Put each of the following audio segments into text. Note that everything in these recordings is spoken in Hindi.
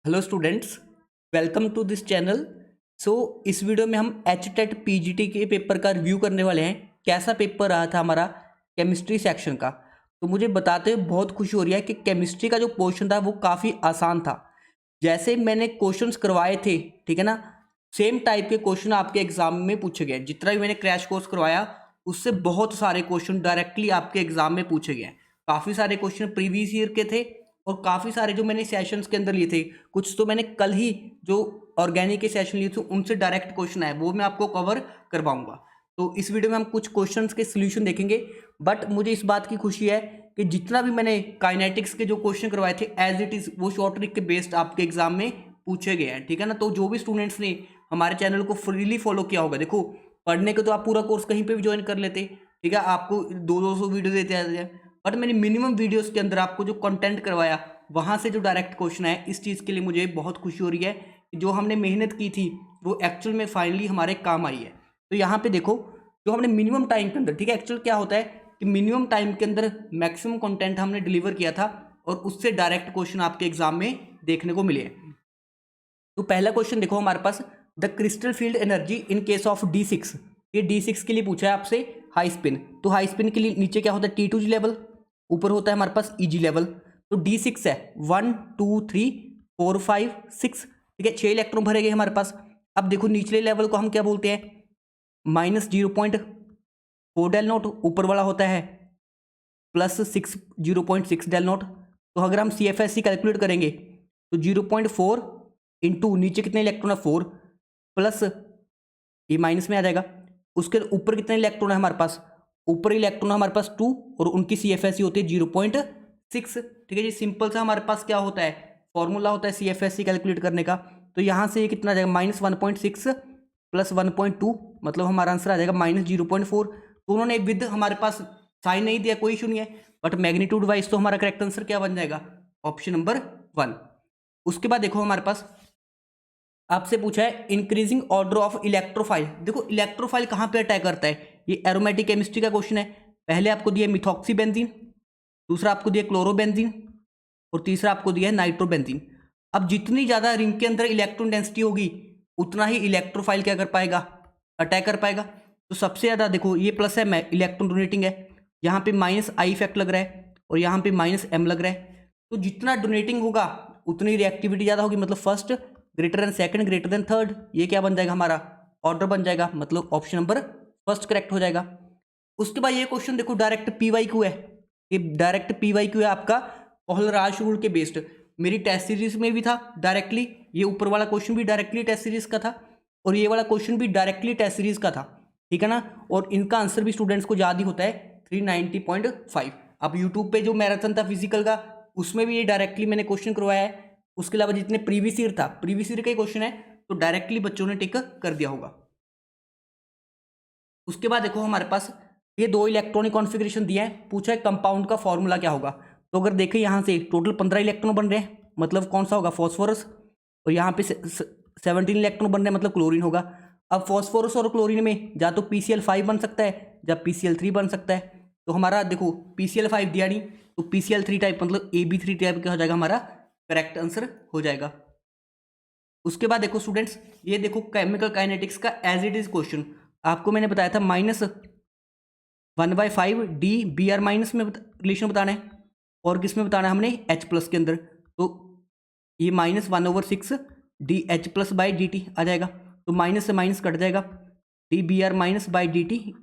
Hello students, welcome to this channel. इस वीडियो में हम एचटेट पीजीटी के पेपर का रिव्यू करने वाले हैं। कैसा पेपर रहा था हमारा केमिस्ट्री सेक्शन का। तो मुझे बताते हुए बहुत खुशी हो रही है कि केमिस्ट्री का जो क्वेश्चन था वो काफ़ी आसान था। जैसे मैंने क्वेश्चंस करवाए थे, ठीक है ना, सेम टाइप के क्वेश्चन आपके एग्जाम में पूछे गए। जितना भी मैंने क्रैश कोर्स करवाया उससे बहुत सारे क्वेश्चन डायरेक्टली आपके एग्जाम में पूछे गए। काफ़ी सारे क्वेश्चन प्रीवियस ईयर के थे और काफ़ी सारे जो मैंने सेशंस के अंदर लिए थे, कुछ तो मैंने कल ही जो ऑर्गेनिक के सेशन लिए थे उनसे डायरेक्ट क्वेश्चन आए, वो मैं आपको कवर करवाऊंगा। तो इस वीडियो में हम कुछ क्वेश्चंस के सोल्यूशन देखेंगे। बट मुझे इस बात की खुशी है कि जितना भी मैंने काइनेटिक्स के जो क्वेश्चन करवाए थे एज इट इज़ वो शॉर्ट ट्रिक के बेस्ड आपके एग्जाम में पूछे गए हैं, ठीक है ना। तो जो भी स्टूडेंट्स ने हमारे चैनल को फ्रीली फॉलो किया होगा, देखो पढ़ने को तो आप पूरा कोर्स कहीं पे भी ज्वाइन कर लेते, ठीक है, आपको 200 वीडियो देते हैं, बट मैंने मिनिमम वीडियोस के अंदर आपको जो कंटेंट करवाया वहाँ से जो डायरेक्ट क्वेश्चन है, इस चीज़ के लिए मुझे बहुत खुशी हो रही है कि जो हमने मेहनत की थी वो एक्चुअल में फाइनली हमारे काम आई है। तो यहाँ पे देखो, जो हमने मिनिमम टाइम के अंदर, ठीक है, एक्चुअल क्या होता है कि मिनिमम टाइम के अंदर मैक्सिमम कंटेंट हमने डिलीवर किया था और उससे डायरेक्ट क्वेश्चन आपके एग्जाम में देखने को मिले। तो पहला क्वेश्चन देखो हमारे पास, the crystal field energy in case of D6। ये D6 के लिए पूछा है आपसे हाई स्पिन। तो हाई स्पिन के लिए नीचे क्या होता है, T2G लेवल, ऊपर होता है हमारे पास EG लेवल। तो D6 है 1 2 3 4 5 6, ठीक है, 6 इलेक्ट्रॉन भरे गए हमारे पास। अब देखो निचले लेवल को हम क्या बोलते हैं, -0.4 डेल नोट, ऊपर वाला होता है +6 0.6 डेल नोट। तो अगर हम CFSE कैलकुलेट करेंगे तो 0.4 इंटू नीचे कितने इलेक्ट्रॉन है 4 प्लस ये माइनस में आ जाएगा। उसके ऊपर कितने इलेक्ट्रॉन है हमारे पास, ऊपर इलेक्ट्रॉन है हमारे पास 2 और उनकी CFSE होती है 0.6, ठीक है जी। सिंपल सा हमारे पास क्या होता है, फॉर्मूला होता है CFSE कैलकुलेट करने का। तो यहाँ से ये कितना आ जाएगा, -1.6 प्लस 1.2, मतलब हमारा आंसर आ जाएगा -0.4। तो उन्होंने विद हमारे पास साइन नहीं दिया, कोई इशू नहीं है, बट मैग्नीट्यूड वाइज तो हमारा करेक्ट आंसर क्या बन जाएगा, ऑप्शन नंबर 1। उसके बाद देखो हमारे पास आपसे पूछा है इंक्रीजिंग ऑर्डर ऑफ इलेक्ट्रोफाइल। देखो इलेक्ट्रोफाइल कहाँ पे अटैक करता है, ये एरोमेटिक केमिस्ट्री का क्वेश्चन है। पहले आपको दिया मिथॉक्सी बेंजीन, दूसरा आपको दिया क्लोरोबेंजीन और तीसरा आपको दिया है नाइट्रोबेंजीन। अब जितनी ज़्यादा रिंग के अंदर इलेक्ट्रॉन डेंसिटी होगी उतना ही इलेक्ट्रोफाइल क्या कर पाएगा, अटैक कर पाएगा। तो सबसे ज़्यादा देखो ये प्लस है, इलेक्ट्रॉन डोनेटिंग है, यहाँ पे -I इफेक्ट लग रहा है और यहाँ पे -M लग रहा है। तो जितना डोनेटिंग होगा उतनी रिएक्टिविटी ज़्यादा होगी, मतलब first greater than second greater than third, ये क्या बन जाएगा हमारा ऑर्डर बन जाएगा, मतलब ऑप्शन नंबर फर्स्ट करेक्ट हो जाएगा। उसके बाद ये क्वेश्चन देखो डायरेक्ट PYQ है, ये डायरेक्ट PYQ है आपका पॉहलराज रूल के बेस्ड। मेरी टेस्ट सीरीज में भी था डायरेक्टली, ये ऊपर वाला क्वेश्चन भी डायरेक्टली टेस्ट सीरीज का था और ये वाला क्वेश्चन भी डायरेक्टली टेस्ट सीरीज का था, ठीक है ना। और इनका आंसर भी स्टूडेंट्स को याद ही होता है 390.5। अब यूट्यूब पे जो मैराथन था फिजिकल का उसमें भी ये डायरेक्टली मैंने क्वेश्चन करवाया है। उसके अलावा जितने प्रीवियस ईयर था, प्रीवियस ईयर का ही क्वेश्चन है, तो डायरेक्टली बच्चों ने टिक कर दिया होगा। उसके बाद देखो हमारे पास ये दो इलेक्ट्रॉनिक कॉन्फ़िगरेशन दिया है, पूछा है कंपाउंड का फॉर्मूला क्या होगा। तो अगर देखें यहाँ से टोटल 15 इलेक्ट्रॉन बन रहे हैं, मतलब कौन सा होगा, फॉस्फोरस। और यहाँ पे 17 इलेक्ट्रॉन बन रहे हैं, मतलब क्लोरीन होगा। अब फॉस्फोरस और क्लोरीन में या तो PCl5 बन सकता है या PCl3 बन सकता है। तो हमारा देखो PCl5 दिया नहीं, तो PCl3 टाइप मतलब AB3 टाइप का हो जाएगा, हमारा करेक्ट आंसर हो जाएगा। उसके बाद देखो स्टूडेंट्स, ये देखो केमिकल काइनेटिक्स का एज इट इज क्वेश्चन। आपको मैंने बताया था -1/5 D Br- में रिलेशन बताना है और किस में बताना है हमने, H+ के अंदर। तो ये -1/6 DH+/dt आ जाएगा। तो माइनस से माइनस कट जाएगा, DBr-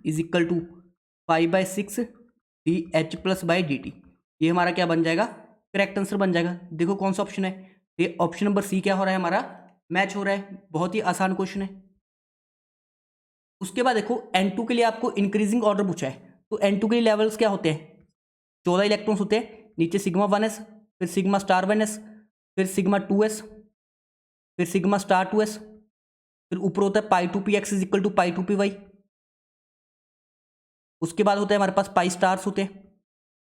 is equal to 5/6 DH+/dt। ये हमारा क्या बन जाएगा, करेक्ट आंसर बन जाएगा। देखो कौन सा ऑप्शन है, ये ऑप्शन नंबर C क्या हो रहा है हमारा, मैच हो रहा है। बहुत ही आसान क्वेश्चन है। उसके बाद देखो N2 के लिए आपको इंक्रीजिंग ऑर्डर पूछा है। तो N2 के लिए लेवल्स क्या होते हैं, 14 इलेक्ट्रॉन्स होते हैं। नीचे σ1s, फिर σ*1s, फिर σ2s, फिर σ*2s, फिर ऊपर होता है π2px is equal to π2py। उसके बाद होता है हमारे पास पाई स्टार्स होते हैं,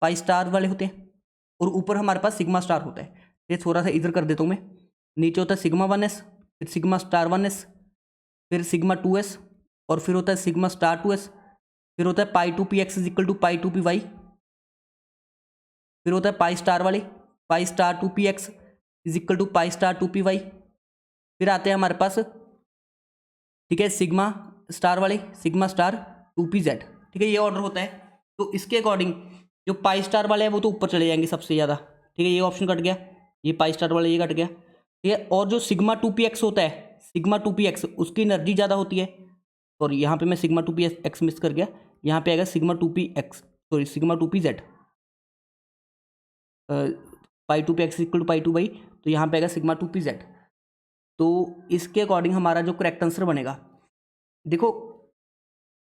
पाई स्टार वाले होते हैं, और ऊपर हमारे पास सिग्मा स्टार होता है। ये थोड़ा सा इधर कर देता हूँ मैं। नीचे होता है σ1s, फिर σ*1s, फिर σ2s, और फिर होता है σ*2s, फिर होता है π2px is equal to π2py, फिर होता है पाई स्टार वाले, pi star 2px is equal to pi star 2py। फिर आते हैं हमारे पास, ठीक है, सिग्मा स्टार वाले, सिग्मा स्टार 2pz, ठीक है, ये ऑर्डर होता है। तो इसके अकॉर्डिंग जो पाई स्टार वाले हैं वो तो ऊपर चले जाएंगे सबसे ज़्यादा, ठीक है, ये ऑप्शन कट गया, ये पाई स्टार वाले ये कट गया, ठीक है। और जो सिग्मा 2px होता है, सिग्मा 2px उसकी एनर्जी ज़्यादा होती है, और यहाँ पे मैं सिग्मा 2px मिस कर गया, यहाँ पे आएगा sigma 2px, sorry sigma 2pz, pi 2px equal to pi 2y, तो यहाँ पे आएगा सिग्मा 2pz। तो इसके अकॉर्डिंग हमारा जो करेक्ट आंसर बनेगा, देखो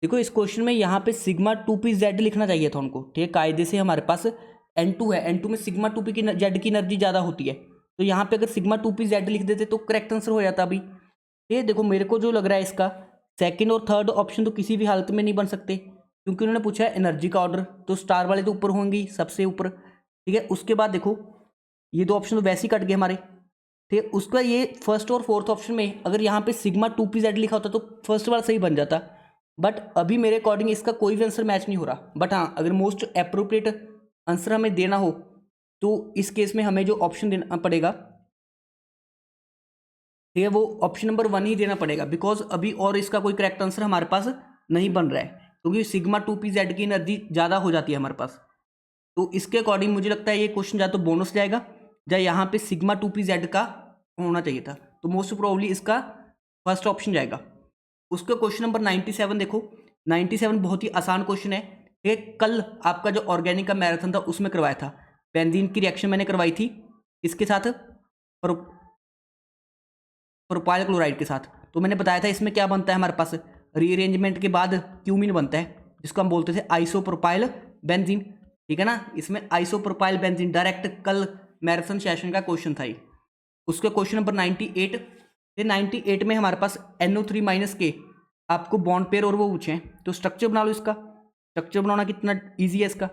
देखो इस क्वेश्चन में यहाँ पे सिग्मा 2pz लिखना चाहिए था उनको, ठीक है, कायदे से हमारे पास n2 है, n2 में सिग्मा 2p की z की एनर्जी ज़्यादा होती है, तो यहाँ पे अगर सिग्मा 2pz लिख देते तो करेक्ट आंसर हो जाता अभी। ये देखो मेरे को जो लग रहा है इसका सेकंड और थर्ड ऑप्शन तो किसी भी हालत में नहीं बन सकते, क्योंकि उन्होंने पूछा है एनर्जी का ऑर्डर, तो स्टार वाले तो ऊपर होंगे सबसे ऊपर, ठीक है। उसके बाद देखो ये दो ऑप्शन तो वैसे ही कट गए हमारे, ठीक है। उसका ये फर्स्ट और फोर्थ ऑप्शन में अगर यहाँ पे सिग्मा 2pz लिखा होता तो फर्स्ट वाला सही बन जाता, बट अभी मेरे अकॉर्डिंग इसका कोई भी आंसर मैच नहीं हो रहा। बट हाँ, अगर मोस्ट अप्रोप्रिएट आंसर हमें देना हो तो इस केस में हमें जो ऑप्शन देना पड़ेगा, ठीक है, वो ऑप्शन नंबर 1 ही देना पड़ेगा, बिकॉज अभी और इसका कोई करेक्ट आंसर हमारे पास नहीं बन रहा है, क्योंकि सिग्मा 2pz की एनर्जी ज़्यादा हो जाती है हमारे पास। तो इसके अकॉर्डिंग मुझे लगता है ये क्वेश्चन या तो बोनस जाएगा या यहाँ पे सिग्मा 2pz का होना चाहिए था, तो मोस्ट प्रोबेबली इसका फर्स्ट ऑप्शन जाएगा। उसका क्वेश्चन नंबर 97 देखो, 97 बहुत ही आसान क्वेश्चन है, ठीक है। कल आपका जो ऑर्गेनिक का मैराथन था उसमें करवाया था, बेंजीन की रिएक्शन मैंने करवाई थी इसके साथ, प्रोपाइल क्लोराइड के साथ। तो मैंने बताया था इसमें क्या बनता है हमारे पास, रीअरेंजमेंट के बाद क्यूमिन बनता है, जिसको हम बोलते थे आइसोप्रोपाइल बेंजीन, ठीक है ना। इसमें आइसोप्रोपाइल बेंजीन डायरेक्ट कल मैराथन सेशन का क्वेश्चन था। उसका क्वेश्चन नंबर 98, 98 में हमारे पास NO3- के आपको बॉन्ड पेयर और वो पूछे हैं, तो स्ट्रक्चर बना लो। इसका स्ट्रक्चर बनाना कितना ईजी है, इसका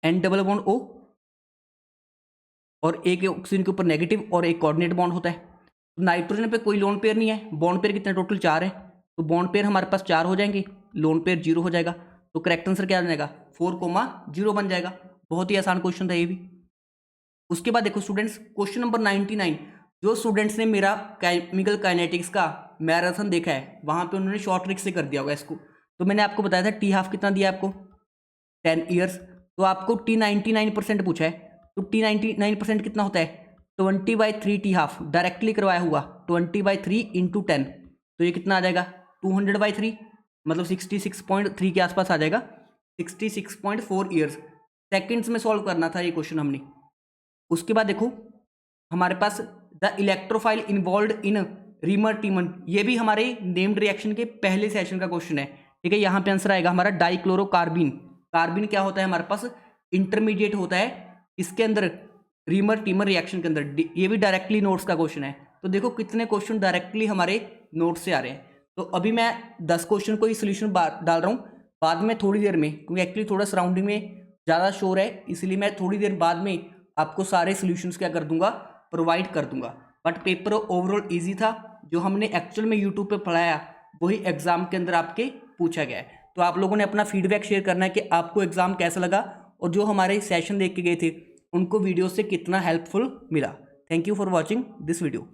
N डबल बॉन्ड O और एक ऑक्सीजन के ऊपर नेगेटिव और एक कोऑर्डिनेट बॉन्ड होता है। नाइट्रोजन पे कोई लोन पेयर नहीं है, बॉन्ड पेयर कितने टोटल 4 है, तो बॉन्ड पेयर हमारे पास 4 हो जाएंगे, लोन पेयर 0 हो जाएगा, तो करेक्ट आंसर क्या बनेगा 4,0 बन जाएगा। बहुत ही आसान क्वेश्चन था ये भी। उसके बाद देखो स्टूडेंट्स, क्वेश्चन नंबर 99, जो स्टूडेंट्स ने मेरा केमिकल काइनेटिक्स का मैराथन देखा है वहाँ पे उन्होंने शॉर्ट ट्रिक से कर दिया होगा इसको। तो मैंने आपको बताया था T½ कितना दिया आपको 10 ईयर्स, तो आपको T99% पूछा है, तो T99% कितना होता है 20/3 T½ डायरेक्टली करवाया हुआ 20/3 × 10, तो ये कितना आ जाएगा 200/3, मतलब 66.3 के आसपास आ जाएगा, 66.4 ईयर्स। सेकेंड्स में सॉल्व करना था ये क्वेश्चन हमने। उसके बाद देखो हमारे पास the electrophile involve in Reimer Tiemann, ये भी हमारे नेम्ड रिएक्शन के पहले सेशन का क्वेश्चन है, ठीक है। यहाँ पे आंसर आएगा हमारा डाइक्लोरोकार्बिन। कार्बिन क्या होता है हमारे पास, इंटरमीडिएट होता है इसके अंदर रीमर टीमर रिएक्शन के अंदर, ये भी डायरेक्टली नोट्स का क्वेश्चन है। तो देखो कितने क्वेश्चन डायरेक्टली हमारे नोट्स से आ रहे हैं। तो अभी मैं 10 क्वेश्चन को ही सोल्यूशन डाल रहा हूँ, बाद में थोड़ी देर में, क्योंकि एक्चुअली थोड़ा सराउंडिंग में ज़्यादा शोर है, इसलिए मैं थोड़ी देर बाद में आपको सारे सोल्यूशंस क्या कर दूंगा, प्रोवाइड कर दूंगा। बट पेपर ओवरऑल इजी था, जो हमने एक्चुअल में यूट्यूब पे पढ़ाया वही एग्जाम के अंदर आपके पूछा गया है। तो आप लोगों ने अपना फीडबैक शेयर करना है कि आपको एग्जाम कैसा लगा, और जो हमारे सेशन देख के गए थे उनको वीडियो से कितना हेल्पफुल मिला। Thank you for watching this video.